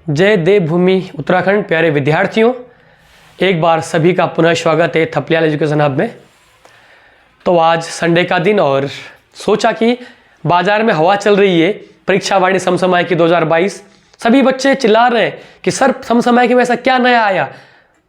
जय देवभूमि उत्तराखंड। प्यारे विद्यार्थियों, एक बार सभी का पुनः स्वागत है थपलियाल एजुकेशन हब में। तो आज संडे का दिन और सोचा कि बाजार में हवा चल रही है परीक्षा वाणी समसमायिक की 2022। सभी बच्चे चिल्ला रहे हैं कि सर समसमायिक में ऐसा क्या नया आया।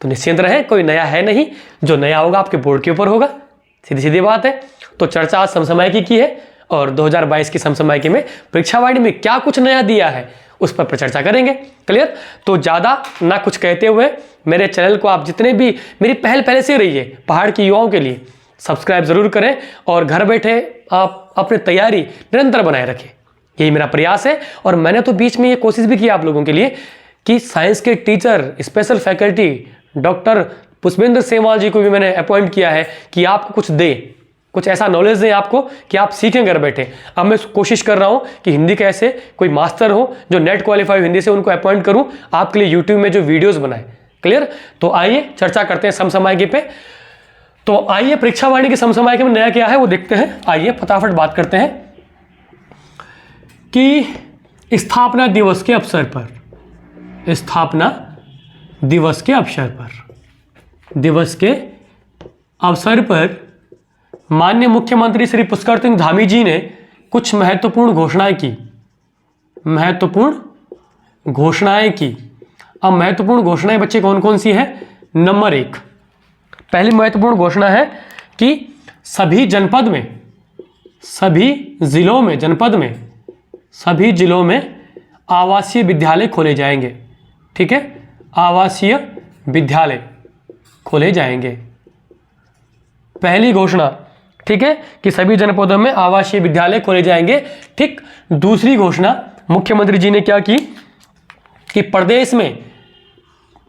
तो निश्चिंत रहें, कोई नया है नहीं, जो नया होगा आपके बोर्ड के ऊपर होगा। सीधी सीधी बात है। तो चर्चा आज समसमायिक की है और 2022 की समसमायिक में परीक्षा वाणी में क्या कुछ नया दिया है उस पर चर्चा करेंगे। क्लियर? तो ज़्यादा ना कुछ कहते हुए मेरे चैनल को आप जितने भी मेरी पहले से रही है पहाड़ के युवाओं के लिए सब्सक्राइब जरूर करें और घर बैठे आप अपनी तैयारी निरंतर बनाए रखें। यही मेरा प्रयास है। और मैंने तो बीच में ये कोशिश भी की आप लोगों के लिए कि साइंस के teacher special faculty doctor Pushpendra Semwal ji को भी मैंने अपॉइंट किया है कि आपको कुछ दे, कुछ ऐसा नॉलेज दें आपको कि आप सीखें घर बैठे। अब मैं कोशिश कर रहा हूं कि हिंदी के ऐसे कोई मास्टर हो जो नेट क्वालिफाई हिंदी से, उनको अपॉइंट करूं आपके लिए यूट्यूब में जो वीडियोस बनाए। क्लियर? तो आइए चर्चा करते हैं समसमायिकी पे। तो आइए परीक्षा वाणी की समसमायिकी में नया क्या है वो देखते हैं। आइए फटाफट बात करते हैं कि स्थापना दिवस के अवसर पर, स्थापना दिवस के अवसर पर माननीय मुख्यमंत्री श्री पुष्कर सिंह धामी जी ने कुछ महत्वपूर्ण घोषणाएं की। अब महत्वपूर्ण घोषणाएं बच्चे कौन कौन सी है? नंबर 1, पहली महत्वपूर्ण घोषणा है कि सभी जिलों में आवासीय विद्यालय खोले जाएंगे। ठीक है, आवासीय विद्यालय खोले जाएंगे, पहली घोषणा। ठीक है, कि सभी जनपदों में आवासीय विद्यालय खोले जाएंगे। ठीक, दूसरी घोषणा मुख्यमंत्री जी ने क्या की कि प्रदेश में,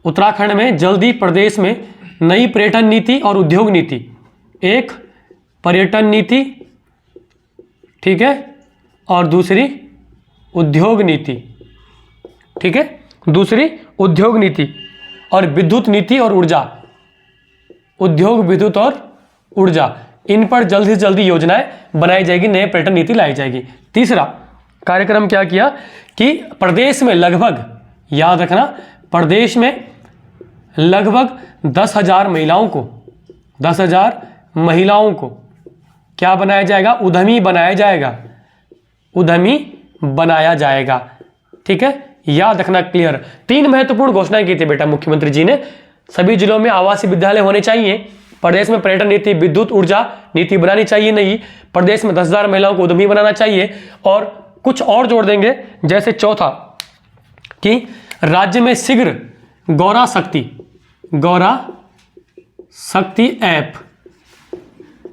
उत्तराखंड में जल्दी प्रदेश में नई पर्यटन नीति और उद्योग नीति, एक पर्यटन नीति, ठीक है, और दूसरी उद्योग नीति। ठीक है, दूसरी उद्योग नीति और विद्युत नीति और ऊर्जा, उद्योग, विद्युत और ऊर्जा, इन पर जल्द से जल्दी योजनाएं बनाई जाएगी, नए पर्यटन नीति लाई जाएगी। तीसरा कार्यक्रम क्या किया कि प्रदेश में लगभग, याद रखना, प्रदेश में लगभग 10,000 महिलाओं को क्या बनाया जाएगा? उद्यमी बनाया जाएगा। ठीक है, याद रखना। क्लियर? 3 महत्वपूर्ण घोषणाएं की थी बेटा मुख्यमंत्री जी ने। सभी जिलों में आवासीय विद्यालय होने चाहिए, प्रदेश में पर्यटन नीति, विद्युत ऊर्जा नीति बनानी चाहिए, नहीं, प्रदेश में 10,000 महिलाओं को उद्यमी बनाना चाहिए, और कुछ और जोड़ देंगे। जैसे चौथा कि राज्य में शीघ्र गौरा शक्ति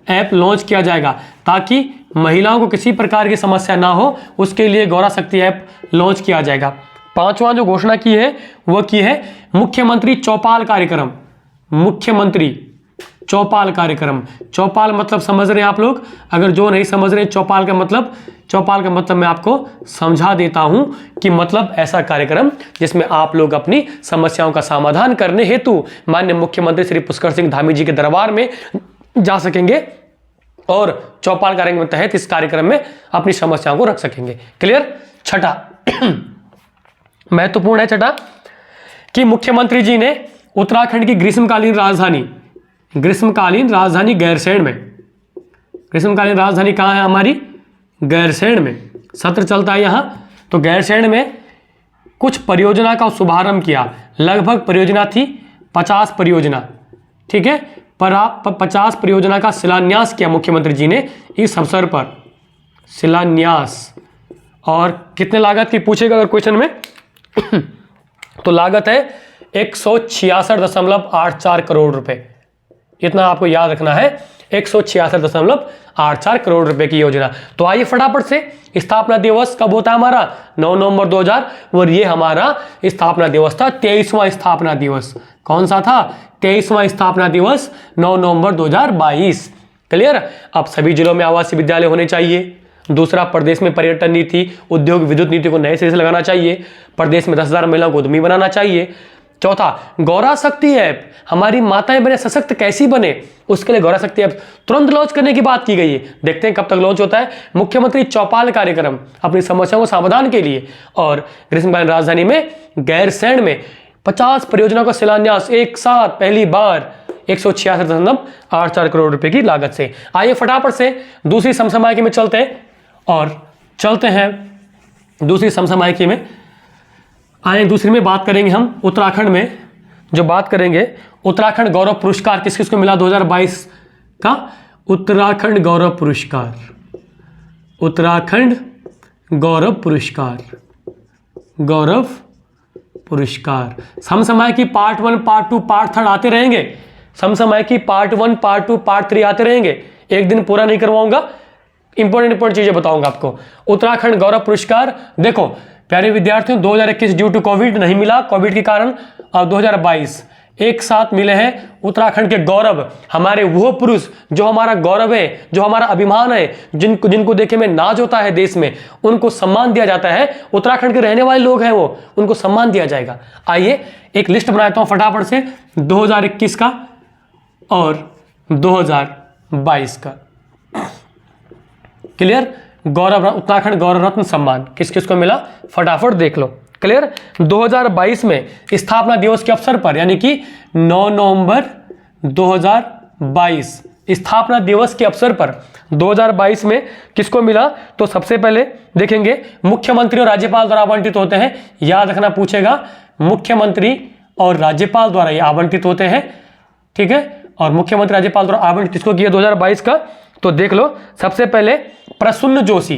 ऐप लॉन्च किया जाएगा ताकि महिलाओं को किसी प्रकार की समस्या ना हो, उसके लिए गौरा शक्ति ऐप लॉन्च किया जाएगा। पांचवा जो घोषणा की है वह की है मुख्यमंत्री चौपाल कार्यक्रम। चौपाल मतलब समझ रहे हैं आप लोग? अगर जो नहीं समझ रहे चौपाल का मतलब मैं आपको समझा देता हूं कि मतलब ऐसा कार्यक्रम जिसमें आप लोग अपनी समस्याओं का समाधान करने हेतु माननीय मुख्यमंत्री श्री पुष्कर सिंह धामी जी के दरबार में जा सकेंगे और चौपाल कार्यक्रम के तहत इस कार्यक्रम में अपनी समस्याओं को रख सकेंगे। क्लियर? छठा महत्वपूर्ण है, छठा कि मुख्यमंत्री जी ने उत्तराखंड की ग्रीष्मकालीन राजधानी गैरसैंण में, ग्रीष्मकालीन राजधानी कहाँ है हमारी? गैरसैंण में सत्र चलता है यहाँ। तो गैरसैंण में कुछ परियोजना का शुभारंभ किया। लगभग परियोजना थी 50 परियोजना। ठीक है, पर आप 50 परियोजना का शिलान्यास किया मुख्यमंत्री जी ने इस अवसर पर। शिलान्यास, और कितने लागत की पूछेगा अगर क्वेश्चन में तो लागत है 166.84 करोड़ रुपए। इतना आपको याद रखना है, 166.84 करोड़ रुपए की योजना। तो आइए फटाफट से, स्थापना दिवस कब होता है हमारा? 9 नवंबर 2000, और ये हमारा स्थापना दिवस था 23वां स्थापना दिवस। कौन सा था? 23वां स्थापना दिवस, 9 नवंबर 2022। क्लियर? अब सभी जिलों में आवासीय विद्यालय होने चाहिए। दूसरा, प्रदेश में पर्यटन नीति, उद्योग, विद्युत नीति को नए सिरे से लगाना चाहिए। प्रदेश में 10,000 महिलाओं को उद्यमी बनाना चाहिए। चौथा, गौरा शक्ति ऐप, हमारी माताएं बने सशक्त कैसी बने, उसके लिए गौरा शक्ति ऐप तुरंत लॉन्च करने की बात की गई है। देखते हैं कब तक लॉन्च होता है। मुख्यमंत्री चौपाल कार्यक्रम अपनी समस्याओं के समाधान के लिए। और ग्रीष्मकालीन राजधानी में गैरसैंण में 50 परियोजनाओं का शिलान्यास एक साथ पहली बार 166.84 करोड़ रुपए की लागत से। आइए फटाफट से दूसरी समसामयिकी में चलते हैं और चलते हैं दूसरी समसामयिकी में। आइए दूसरी में बात करेंगे हम उत्तराखंड में, जो बात करेंगे उत्तराखंड गौरव पुरस्कार किस किस को मिला 2022 का। उत्तराखंड गौरव पुरस्कार, उत्तराखंड गौरव पुरस्कार, गौरव पुरस्कार। समसामयिकी पार्ट 1, पार्ट 2, पार्ट 3 आते रहेंगे। समसामयिकी पार्ट 1, पार्ट 2, पार्ट 3 आते रहेंगे। एक दिन पूरा नहीं करवाऊंगा, इंपॉर्टेंट चीजें बताऊंगा आपको। उत्तराखंड गौरव पुरस्कार देखो प्यारे विद्यार्थियों, 2021 ड्यू टू कोविड नहीं मिला, कोविड के कारण। और 2022 एक साथ मिले हैं उत्तराखंड के गौरव, हमारे वो पुरुष जो हमारा गौरव है, जो हमारा अभिमान है, जिनको देखे में नाज होता है देश में, उनको सम्मान दिया जाता है। उत्तराखंड के रहने वाले लोग हैं वो, उनको सम्मान दिया जाएगा। आइए एक लिस्ट बनाता हूं फटाफट से 2021 का और 2022 का। क्लियर? गौरव उत्तराखंड गौरव रत्न सम्मान किस किस को मिला फटाफट देख लो। क्लियर? 2022 में स्थापना दिवस के अवसर पर, यानी कि 9 नवंबर 2022 स्थापना दिवस के अवसर पर 2022 में किसको मिला, तो सबसे पहले देखेंगे मुख्यमंत्री और राज्यपाल द्वारा आवंटित होते हैं। याद रखना पूछेगा, मुख्यमंत्री और राज्यपाल द्वारा ये आवंटित होते हैं। ठीक है, और मुख्यमंत्री राज्यपाल द्वारा आवंटित किसको किया 2022 का, तो देख लो। सबसे पहले प्रसून जोशी,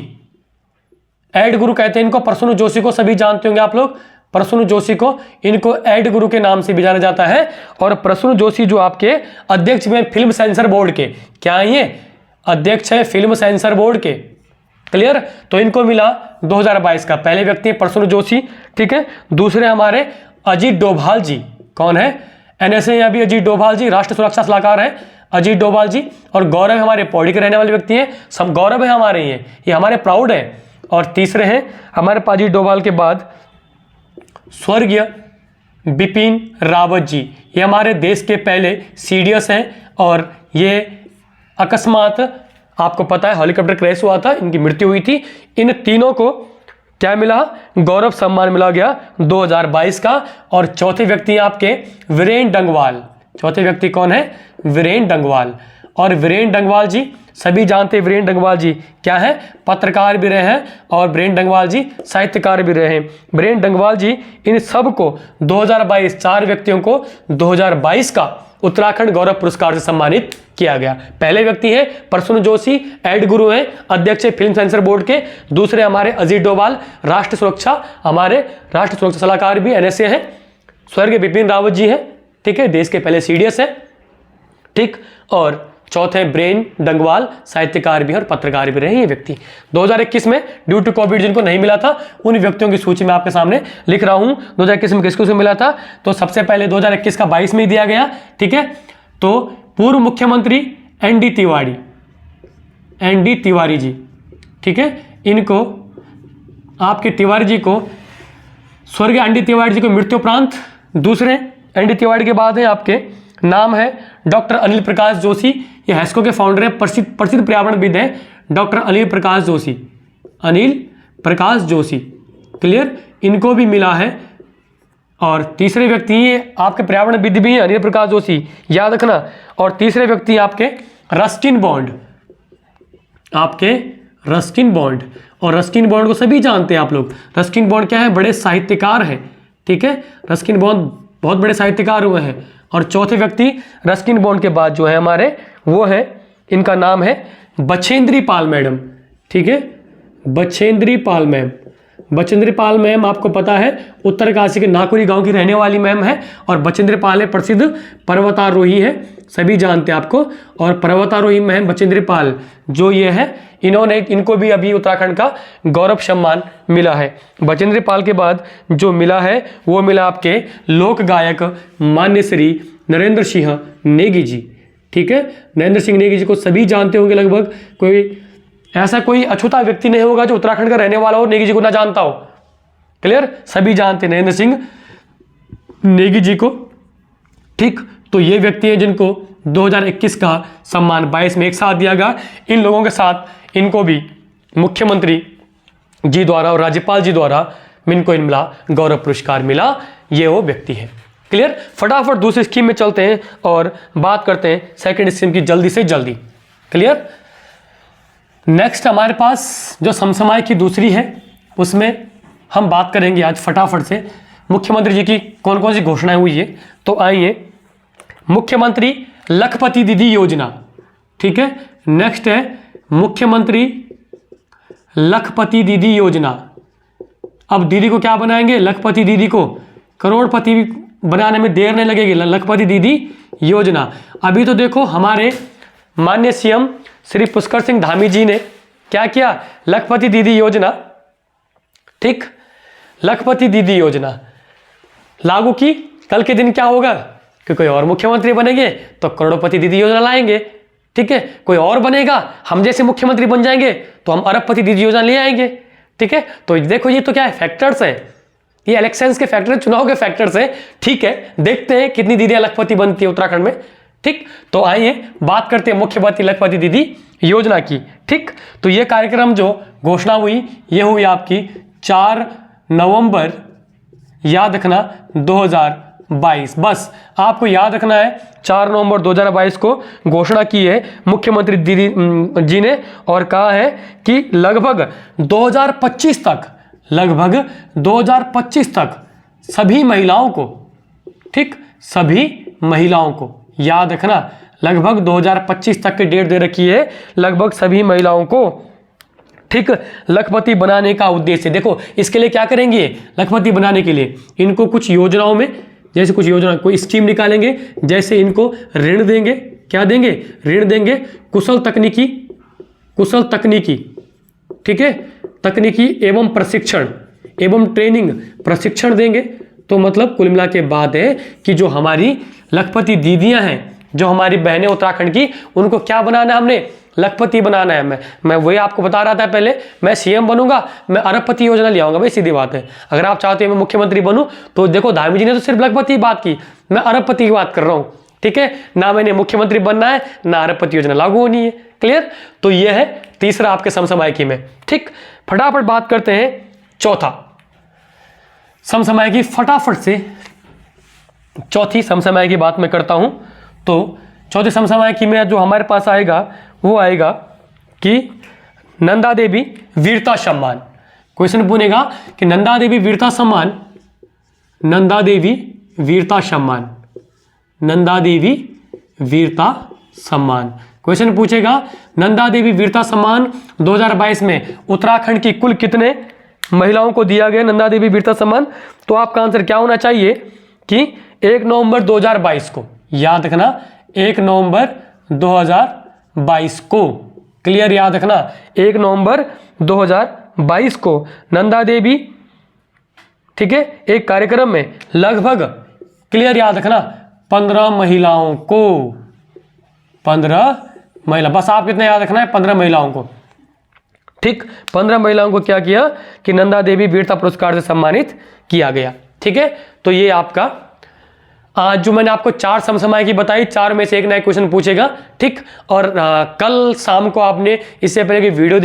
एड गुरु कहते हैं इनको। प्रसून जोशी को सभी जानते होंगे आप लोग, प्रसून जोशी को, इनको एड गुरु के नाम से भी जाना जाता है। और प्रसून जोशी जो आपके अध्यक्ष में फिल्म सेंसर बोर्ड के, क्या है ये, अध्यक्ष है फिल्म सेंसर बोर्ड के। क्लियर? तो इनको मिला 2022 का। पहले व्यक्ति प्रसून जोशी। ठीक है, दूसरे हमारे अजीत डोभाल जी, कौन है, एनएसए या भी अजीत डोभाल जी, राष्ट्रीय सुरक्षा सलाहकार है अजीत डोभाल जी। और गौरव हमारे पौड़ी के रहने वाले व्यक्ति हैं, सब गौरव है हमारे, ये हमारे प्राउड है। और तीसरे हैं हमारे अजीत डोभाल के बाद स्वर्गीय बिपिन रावत जी, ये हमारे देश के पहले सीडीएस हैं। और ये अकस्मात आपको पता है हेलीकॉप्टर क्रैश हुआ था, इनकी मृत्यु हुई थी। इन तीनों को क्या मिला, गौरव सम्मान मिला गया 2022 का। और चौथे व्यक्ति आपके वीरेन डंगवाल। चौथे व्यक्ति कौन है, वीरेन डंगवाल। और वीरेन डंगवाल जी सभी जानते हैं, वीरेन डंगवाल जी क्या है, पत्रकार भी रहे हैं और वीरेन डंगवाल जी साहित्यकार भी रहे हैं। वीरेन डंगवाल जी, इन सब को 2022 चार व्यक्तियों को 2022 का उत्तराखंड गौरव पुरस्कार से सम्मानित किया गया। पहले व्यक्ति है प्रसून जोशी, एड गुरु हैं, अध्यक्ष फिल्म सेंसर बोर्ड के। दूसरे हमारे अजीत डोभाल, राष्ट्रीय सुरक्षा, हमारे राष्ट्रीय सुरक्षा सलाहकार भी एनएसए हैं। स्वर्गीय बिपिन रावत जी हैं, ठीक है, देश के पहले सीडीएस हैं। ठीक, और चौथे ब्रेन डंगवाल, साहित्यकार भी और पत्रकार भी रहे ये व्यक्ति। 2021 में ड्यू टू कोविड जिनको नहीं मिला था, उन व्यक्तियों की सूची में आपके सामने लिख रहा हूं। 2021 में किसको मिला था, तो सबसे पहले 2021 का 22 में ही दिया गया। ठीक है, तो पूर्व मुख्यमंत्री एनडी तिवारी जी, ठीक है, इनको आपके तिवारी जी को, स्वर्गीय एनडी तिवारी जी को मृत्युपरांत, दूसरे एनडी तिवारी के बाद है आपके नाम है डॉक्टर अनिल प्रकाश जोशी, ये हैस्को के फाउंडर है, प्रसिद्ध पर्यावरणविद हैं डॉक्टर अनिल प्रकाश जोशी, अनिल प्रकाश जोशी। क्लियर, इनको भी मिला है। और तीसरे व्यक्ति ये आपके पर्यावरणविद भी हैं अनिल प्रकाश जोशी, याद रखना। और तीसरे व्यक्ति आपके रस्किन बॉन्ड, आपके रस्किन बॉन्ड। और रस्किन बॉन्ड को सभी जानते हैं आप लोग। रस्किन बॉन्ड क्या है, बड़े साहित्यकार हैं। ठीक है, रस्किन बॉन्ड बहुत बड़े साहित्यकार हुए हैं। और चौथे व्यक्ति रस्किन बॉन्ड के बाद जो है हमारे, वो है, इनका नाम है बछेंद्री पाल मैडम। ठीक है, बछेंद्री पाल मैम। बछेंद्री पाल मैम आपको पता है उत्तरकाशी के नाकुरी गांव की रहने वाली मैम है। और बछेंद्री पाल प्रसिद्ध पर्वतारोही है, सभी जानते हैं आपको। और पर्वतारोही मैम बछेंद्री पाल जो ये है, इनको भी अभी उत्तराखंड का गौरव सम्मान मिला है। बछेंद्री पाल के बाद जो मिला है वो मिला आपके लोक गायक मान्य श्री नरेंद्र सिंह नेगी जी। ठीक है, नरेंद्र सिंह नेगी जी को सभी जानते होंगे लगभग, ऐसा कोई अछूता व्यक्ति नहीं होगा जो उत्तराखंड का रहने वाला हो नेगी जी को ना जानता हो। क्लियर, सभी जानते हैं नरेंद्र सिंह नेगी जी को। ठीक, तो ये व्यक्ति हैं जिनको 2021 का सम्मान 22 में एक साथ दिया गया। इन लोगों के साथ इनको भी मुख्यमंत्री जी द्वारा और राज्यपाल जी द्वारा इनको मिला गौरव पुरस्कार मिला। ये वो व्यक्ति है। क्लियर। फटाफट दूसरी स्कीम में चलते हैं और बात करते हैं सेकंड स्कीम की जल्दी से जल्दी। क्लियर। नेक्स्ट हमारे पास जो समसमाय की दूसरी है उसमें हम बात करेंगे आज फटाफट से मुख्यमंत्री जी की कौन कौन सी घोषणाएं हुई है। तो आइए, मुख्यमंत्री लखपति दीदी योजना। ठीक है, नेक्स्ट है मुख्यमंत्री लखपति दीदी योजना। अब दीदी को क्या बनाएंगे? लखपति दीदी को करोड़पति बनाने में देर नहीं लगेगी। लखपति दीदी योजना। अभी तो देखो हमारे माननीय सीएम श्री पुष्कर सिंह धामी जी ने क्या किया? लखपति दीदी योजना, ठीक, लखपति दीदी योजना लागू की। कल के दिन क्या होगा कि कोई और मुख्यमंत्री बनेंगे तो करोड़पति दीदी योजना लाएंगे। ठीक है, कोई और बनेगा, हम जैसे मुख्यमंत्री बन जाएंगे तो हम अरबपति दीदी योजना ले आएंगे। ठीक है, तो देखो ये तो क्या है, फैक्टर्स है, ये इलेक्शंस के फैक्टर, चुनाव के फैक्टर्स है। ठीक है, देखते हैं कितनी दीदियां लखपति बनती है उत्तराखंड में। ठीक, तो आइए बात करते हैं मुख्यमंत्री लखपति दीदी योजना की। ठीक, तो ये कार्यक्रम जो घोषणा हुई ये हुई आपकी 4 नवंबर, याद रखना 2022। बस आपको याद रखना है 4 नवंबर 2022 को घोषणा की है मुख्यमंत्री दीदी जी ने और कहा है कि लगभग 2025 तक सभी महिलाओं को, ठीक, सभी महिलाओं को याद रखना, लगभग 2025 तक की डेट दे रखी है, लगभग सभी महिलाओं को, ठीक, लखपति बनाने का उद्देश्य। देखो इसके लिए क्या करेंगे? लखपति बनाने के लिए इनको कुछ योजनाओं में, जैसे कुछ योजना, कोई स्कीम निकालेंगे, जैसे इनको ऋण देंगे। क्या देंगे? ऋण देंगे। कुशल तकनीकी, ठीक है, तकनीकी एवं प्रशिक्षण एवं ट्रेनिंग प्रशिक्षण देंगे। तो मतलब कुल मिला के बात है कि जो हमारी लखपति दीदियां हैं, जो हमारी बहनें उत्तराखंड की, उनको क्या बनाना है? हमने लखपति बनाना है। मैं वही आपको बता रहा था पहले, मैं सीएम बनूंगा, मैं अरबपति योजना ले आऊंगा। भाई सीधी बात है, अगर आप चाहते हो मैं मुख्यमंत्री बनूं तो देखो धामी जी ने तो सिर्फ लखपति की बात की, मैं अरबपति की बात कर रहा हूं। ठीक है, ना मैंने मुख्यमंत्री बनना है ना अरबपति योजना लागू होनी है। क्लियर। तो यह है तीसरा आपके समसमायिकी में। ठीक, फटाफट बात करते हैं चौथा समसमायिकी। फटाफट से चौथी समसमायिकी की बात मैं करता हूं। तो चौथी समसमायिकी में जो हमारे पास आएगा वो आएगा कि नंदा देवी वीरता सम्मान। क्वेश्चन पूछेगा कि नंदा देवी वीरता सम्मान, नंदा देवी वीरता सम्मान, नंदा देवी वीरता सम्मान। क्वेश्चन पूछेगा नंदा देवी वीरता सम्मान 2022 में उत्तराखंड की कुल कितने महिलाओं को दिया गया नंदा देवी वीरता सम्मान? तो आपका आंसर क्या होना चाहिए कि 1 नवंबर 2022 को, याद रखना 1 नवंबर 2022 को। क्लियर, याद रखना 1 नवंबर 2022 को नंदा देवी, ठीक है, एक कार्यक्रम में लगभग, क्लियर याद रखना, 15 महिलाओं को, 15 महिला, बस आप कितने याद रखना है? 15 महिलाओं को। ठीक, 15 महिलाओं को क्या किया कि नंदा देवी वीरता पुरस्कार से सम्मानित किया गया। ठीक है, तो ये आपका आज जो मैंने आपको 4 समसमायिकी बताई, 4 में से एक नया क्वेश्चन पूछेगा। ठीक, और कल शाम को आपने इससे पहले की वीडियो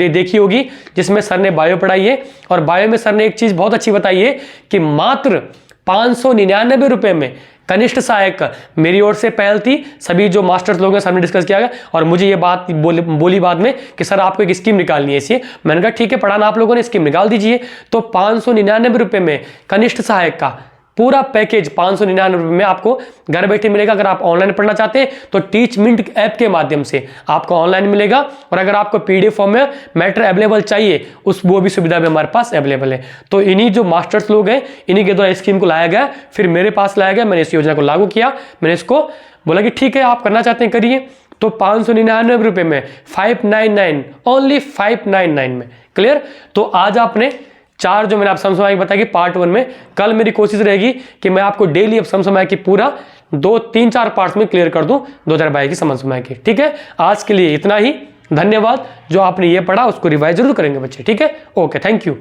देखी होगी जिसमें सर ने बायो पढ़ाई है, और बायो में सर ने एक चीज बहुत अच्छी बताई है कि मात्र 599 रुपए में कनिष्ठ सहायक, मेरी ओर से पहल थी, सभी जो मास्टर्स लोग हैं सामने डिस्कस किया गया, और मुझे ये बात बोली बाद में कि सर आपको एक स्कीम निकालनी है इससे। मैंने कहा ठीक है, पढ़ाना आप लोगों ने, स्कीम निकाल दीजिए। तो 599 रुपए में कनिष्ठ सहायक का पूरा पैकेज 599 रुपए में आपको घर बैठे मिलेगा। अगर आप ऑनलाइन पढ़ना चाहते हैं तो टीच मिनट ऐप के माध्यम से आपको ऑनलाइन मिलेगा, और अगर आपको पीडीएफ फॉर्म में मैटर अवेलेबल चाहिए वो भी सुविधा भी हमारे पास अवेलेबल है। तो इन्हीं जो मास्टर्स लोग हैं इन्हीं के द्वारा स्कीम को लाया गया, फिर मेरे पास लाया गया, मैंने इस योजना को लागू किया। मैंने इसको बोला कि ठीक है आप करना चाहते हैं करिए। तो 599 रुपए में 599, ओनली 599 में। क्लियर। तो आज आपने 4 जो मैंने आप समसमायिकी बताया कि पार्ट 1 में, कल मेरी कोशिश रहेगी कि मैं आपको डेली अब समसमायिकी पूरा 2, 3, 4 पार्ट्स में क्लियर कर दूं 2022 की समसमायिकी। ठीक है, आज के लिए इतना ही। धन्यवाद। जो आपने ये पढ़ा उसको रिवाइज जरूर करेंगे बच्चे। ठीक है, ओके, थैंक यू।